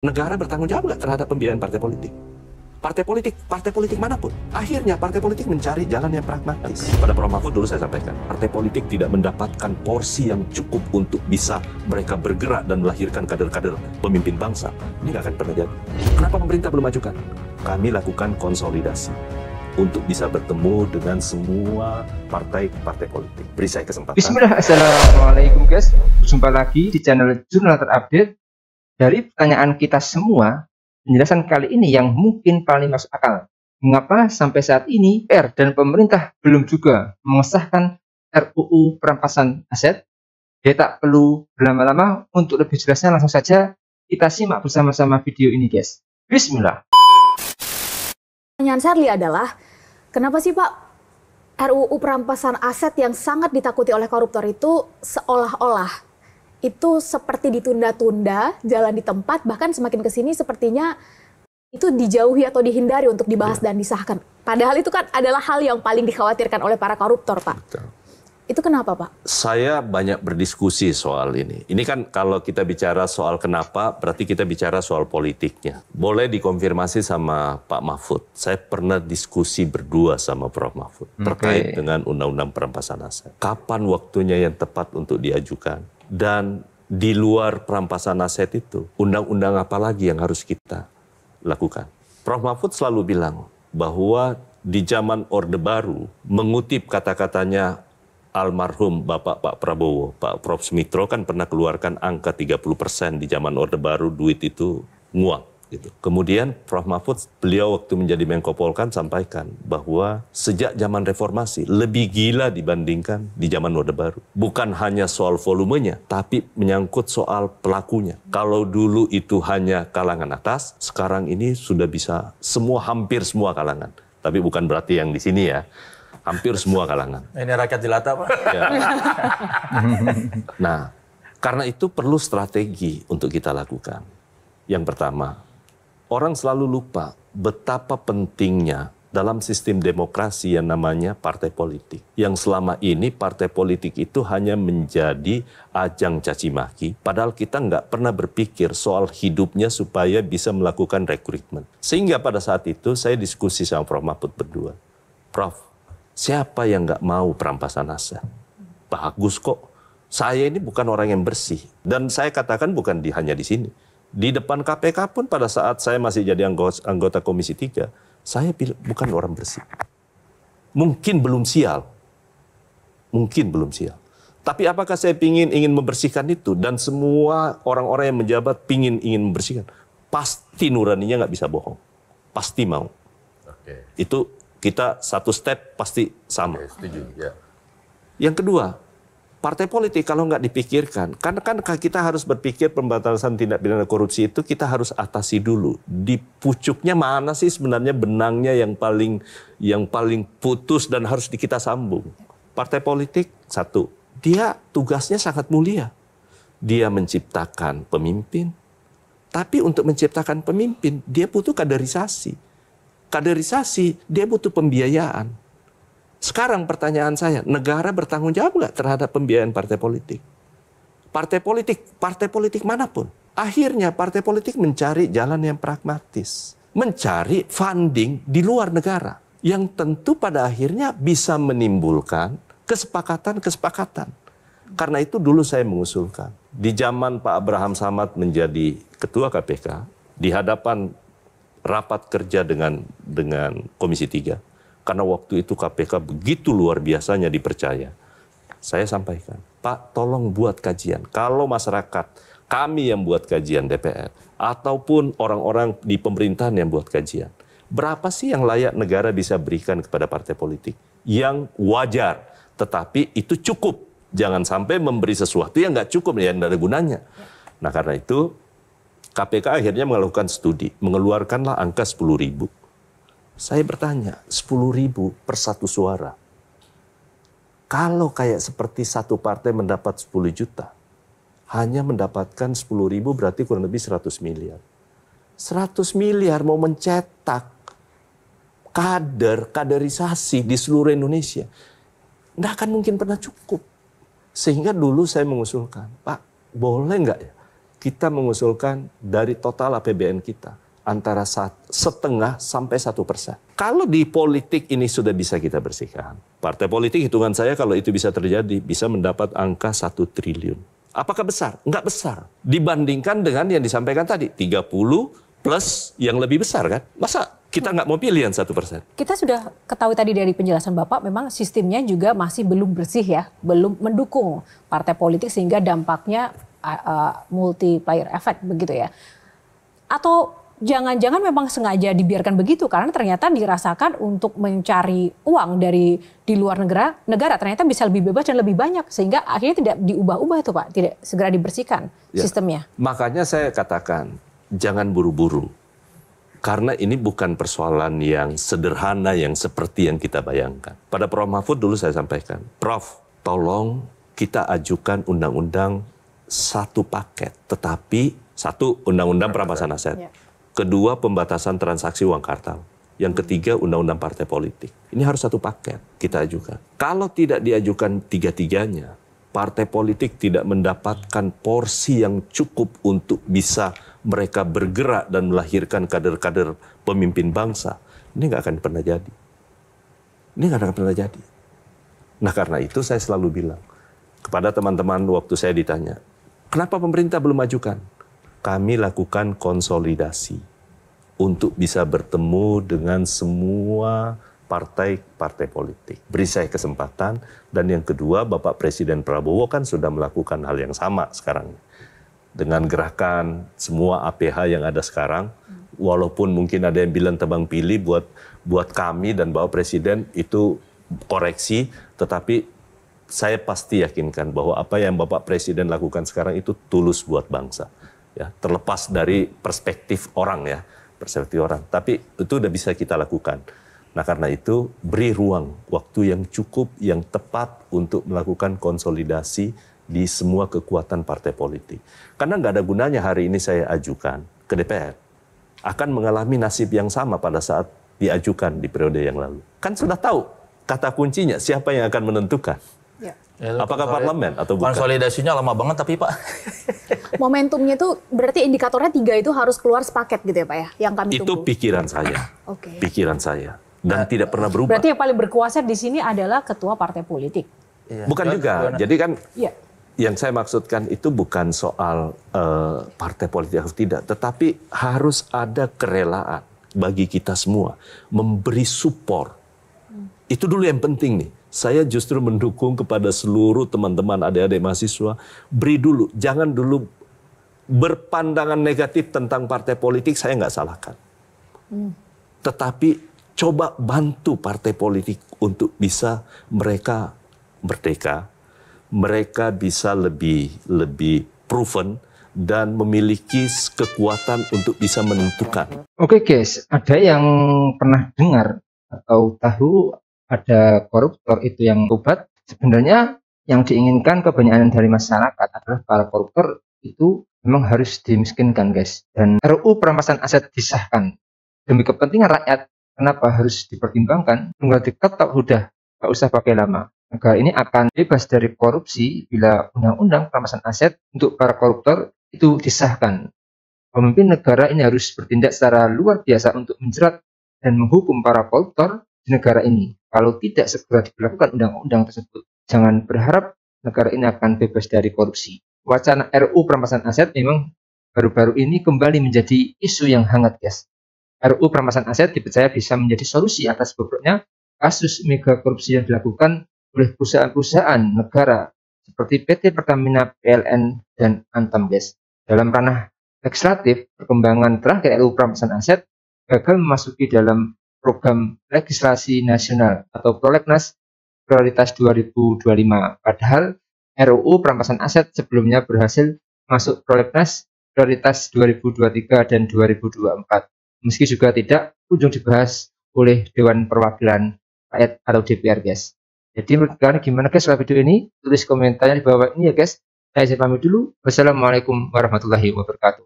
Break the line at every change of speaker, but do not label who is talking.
Negara bertanggung jawab nggak terhadap pembiayaan partai politik? Partai politik manapun. Akhirnya partai politik mencari jalan yang pragmatis. Pada Prof. Mahfud dulu saya sampaikan, partai politik tidak mendapatkan porsi yang cukup untuk bisa mereka bergerak dan melahirkan kader-kader pemimpin bangsa. Ini nggak akan pernah jadi. Kenapa pemerintah belum majukan? Kami lakukan konsolidasi untuk bisa bertemu dengan semua partai-partai politik. Beri saya kesempatan.
Bismillah, assalamualaikum guys. Berjumpa lagi di channel Jurnal Terupdate. Dari pertanyaan kita semua, penjelasan kali ini yang mungkin paling masuk akal. Mengapa sampai saat ini PR dan pemerintah belum juga mengesahkan RUU perampasan aset? Ya, tak perlu berlama-lama, untuk lebih jelasnya langsung saja kita simak bersama-sama video ini guys. Bismillah.
Pertanyaan Charlie adalah, kenapa sih Pak RUU perampasan aset yang sangat ditakuti oleh koruptor itu seolah-olah itu seperti ditunda-tunda, jalan di tempat, bahkan semakin kesini sepertinya itu dijauhi atau dihindari untuk dibahas dan disahkan. Padahal itu kan adalah hal yang paling dikhawatirkan oleh para koruptor, Pak.
Betul.
Itu kenapa, Pak?
Saya banyak berdiskusi soal ini. Ini kan kalau kita bicara soal kenapa, berarti kita bicara soal politiknya. Boleh dikonfirmasi sama Pak Mahfud. Saya pernah diskusi berdua sama Prof. Mahfud terkait dengan Undang-Undang Perampasan Aset. Kapan waktunya yang tepat untuk diajukan? Dan di luar perampasan aset itu, undang-undang apa lagi yang harus kita lakukan? Prof. Mahfud selalu bilang bahwa di zaman Orde Baru, mengutip kata-katanya almarhum Bapak Pak Prabowo, Pak Prof. Sumitro kan pernah keluarkan angka 30% di zaman Orde Baru, duit itu nguap. Gitu. Kemudian Prof. Mahfud, beliau waktu menjadi Menko Polhukam sampaikan bahwa sejak zaman reformasi lebih gila dibandingkan di zaman Orde Baru. Bukan hanya soal volumenya, tapi menyangkut soal pelakunya. Kalau dulu itu hanya kalangan atas, sekarang ini sudah bisa hampir semua kalangan. Tapi bukan berarti yang di sini ya. Hampir semua kalangan.
Ini rakyat jelata, Pak.
Ya. Nah, karena itu perlu strategi untuk kita lakukan. Yang pertama, orang selalu lupa betapa pentingnya dalam sistem demokrasi yang namanya partai politik. Yang selama ini partai politik itu hanya menjadi ajang caci maki, padahal kita nggak pernah berpikir soal hidupnya supaya bisa melakukan rekrutmen. Sehingga pada saat itu saya diskusi sama Prof. Mahfud berdua. Prof, siapa yang nggak mau perampasan aset? Bagus kok. Saya ini bukan orang yang bersih. Dan saya katakan bukan hanya di sini. Di depan KPK pun pada saat saya masih jadi anggota Komisi 3, saya bukan orang bersih. Mungkin belum sial. Mungkin belum sial. Tapi apakah saya ingin membersihkan itu? Dan semua orang-orang yang menjabat ingin membersihkan. Pasti nuraninya nggak bisa bohong. Pasti mau.
Oke.
Itu kita satu step pasti sama.
Oke, setuju. Ya.
Yang kedua, partai politik kalau nggak dipikirkan, kan kita harus berpikir pembatasan tindak pidana korupsi itu kita harus atasi dulu. Di pucuknya mana sih sebenarnya benangnya yang paling putus dan harus kita sambung. Partai politik, satu, dia tugasnya sangat mulia. Dia menciptakan pemimpin, tapi untuk menciptakan pemimpin, dia butuh kaderisasi. Kaderisasi, dia butuh pembiayaan. Sekarang pertanyaan saya, negara bertanggung jawab nggak terhadap pembiayaan partai politik? Partai politik manapun. Akhirnya partai politik mencari jalan yang pragmatis. Mencari funding di luar negara. Yang tentu pada akhirnya bisa menimbulkan kesepakatan-kesepakatan. Karena itu dulu saya mengusulkan. Di zaman Pak Abraham Samad menjadi Ketua KPK, di hadapan rapat kerja dengan Komisi 3, karena waktu itu KPK begitu luar biasanya dipercaya. Saya sampaikan, Pak, tolong buat kajian. Kalau masyarakat, kami yang buat kajian DPR, ataupun orang-orang di pemerintahan yang buat kajian, berapa sih yang layak negara bisa berikan kepada partai politik? Yang wajar, tetapi itu cukup. Jangan sampai memberi sesuatu yang nggak cukup, yang nggak ada gunanya. Nah, karena itu, KPK akhirnya melakukan studi, mengeluarkanlah angka 10.000. Saya bertanya, 10.000 per satu suara. Kalau kayak seperti satu partai mendapat 10 juta, hanya mendapatkan 10.000 berarti kurang lebih 100 miliar. 100 miliar mau mencetak kaderisasi di seluruh Indonesia. Nggak akan mungkin pernah cukup. Sehingga dulu saya mengusulkan, Pak, boleh nggak ya kita mengusulkan dari total APBN kita antara 0,5 sampai 1%. Kalau di politik ini sudah bisa kita bersihkan. Partai politik hitungan saya kalau itu bisa terjadi bisa mendapat angka 1 triliun. Apakah besar? Enggak besar. Dibandingkan dengan yang disampaikan tadi 30 plus yang lebih besar kan? Masa kita nggak mau pilih yang 1%?
Kita sudah ketahui tadi dari penjelasan Bapak, memang sistemnya juga masih belum bersih ya, belum mendukung partai politik sehingga dampaknya multiplier effect begitu ya. Atau jangan-jangan memang sengaja dibiarkan begitu karena ternyata dirasakan untuk mencari uang dari di luar negara ternyata bisa lebih bebas dan lebih banyak sehingga akhirnya tidak diubah-ubah itu Pak, tidak segera dibersihkan sistemnya.
Makanya saya katakan jangan buru-buru. Karena ini bukan persoalan yang sederhana yang seperti yang kita bayangkan. Pada Prof. Mahfud dulu saya sampaikan, Prof, tolong kita ajukan undang-undang satu paket, tetapi satu undang-undang perampasan aset, kedua pembatasan transaksi uang kartal, yang ketiga undang-undang partai politik. Ini harus satu paket kita ajukan. Kalau tidak diajukan tiga-tiganya, partai politik tidak mendapatkan porsi yang cukup untuk bisa mereka bergerak dan melahirkan kader-kader pemimpin bangsa. Ini nggak akan pernah jadi. Ini nggak akan pernah jadi. Nah karena itu saya selalu bilang kepada teman-teman waktu saya ditanya, kenapa pemerintah belum majukan? Kami lakukan konsolidasi untuk bisa bertemu dengan semua partai-partai politik. Beri saya kesempatan. Dan yang kedua, Bapak Presiden Prabowo kan sudah melakukan hal yang sama sekarang. Dengan gerakan semua APH yang ada sekarang, walaupun mungkin ada yang bilang tebang pilih buat kami dan Bapak Presiden itu koreksi, tetapi saya pasti yakinkan bahwa apa yang Bapak Presiden lakukan sekarang itu tulus buat bangsa. Ya, terlepas dari perspektif orang ya, perspektif orang. Tapi itu udah bisa kita lakukan. Nah karena itu beri ruang, waktu yang cukup, yang tepat untuk melakukan konsolidasi di semua kekuatan partai politik. Karena nggak ada gunanya hari ini saya ajukan ke DPR. Akan mengalami nasib yang sama pada saat diajukan di periode yang lalu. Kan sudah tahu kata kuncinya siapa yang akan menentukan.
Ya.
Apakah parlemen atau bukan?
Konsolidasinya lama banget tapi Pak.
Momentumnya itu berarti indikatornya 3 itu harus keluar sepaket gitu ya Pak ya? Yang kami tunggu.
Itu pikiran saya.
Oke.
Pikiran saya. Dan tidak pernah berubah.
Berarti yang paling berkuasa di sini adalah ketua partai politik.
Bukan juga. Jadi kan yang saya maksudkan itu bukan soal partai politik atau tidak. Tetapi harus ada kerelaan bagi kita semua. Memberi support. Itu dulu yang penting nih. Saya justru mendukung kepada seluruh teman-teman adik-adik mahasiswa. Beri dulu. Jangan dulu berpandangan negatif tentang partai politik. Saya nggak salahkan. Tetapi coba bantu partai politik untuk bisa mereka merdeka, mereka bisa lebih proven dan memiliki kekuatan untuk bisa menentukan.
Oke guys, ada yang pernah dengar atau tahu ada koruptor itu yang tobat? Sebenarnya yang diinginkan kebanyakan dari masyarakat adalah para koruptor itu memang harus dimiskinkan guys. Dan RUU perampasan aset disahkan demi kepentingan rakyat. Kenapa harus dipertimbangkan? Tunggal dekat tak udah, gak usah pakai lama. Negara ini akan bebas dari korupsi bila undang-undang perampasan aset untuk para koruptor itu disahkan. Pemimpin negara ini harus bertindak secara luar biasa untuk menjerat dan menghukum para koruptor di negara ini. Kalau tidak segera diberlakukan undang-undang tersebut, jangan berharap negara ini akan bebas dari korupsi. Wacana RUU perampasan aset memang baru-baru ini kembali menjadi isu yang hangat guys. RUU perampasan aset dipercaya bisa menjadi solusi atas boboknya kasus mega korupsi yang dilakukan oleh perusahaan-perusahaan negara seperti PT Pertamina, PLN, dan Antam guys. Dalam ranah legislatif, perkembangan terakhir RUU perampasan aset gagal memasuki dalam program legislasi nasional atau Prolegnas Prioritas 2025. Padahal RUU perampasan aset sebelumnya berhasil masuk Prolegnas Prioritas 2023 dan 2024. Meski juga tidak kunjung dibahas oleh Dewan Perwakilan Rakyat atau DPR guys. Jadi menurut kalian gimana guys soal video ini? Tulis komentarnya di bawah ini ya guys. Saya pamit dulu. Wassalamualaikum warahmatullahi wabarakatuh.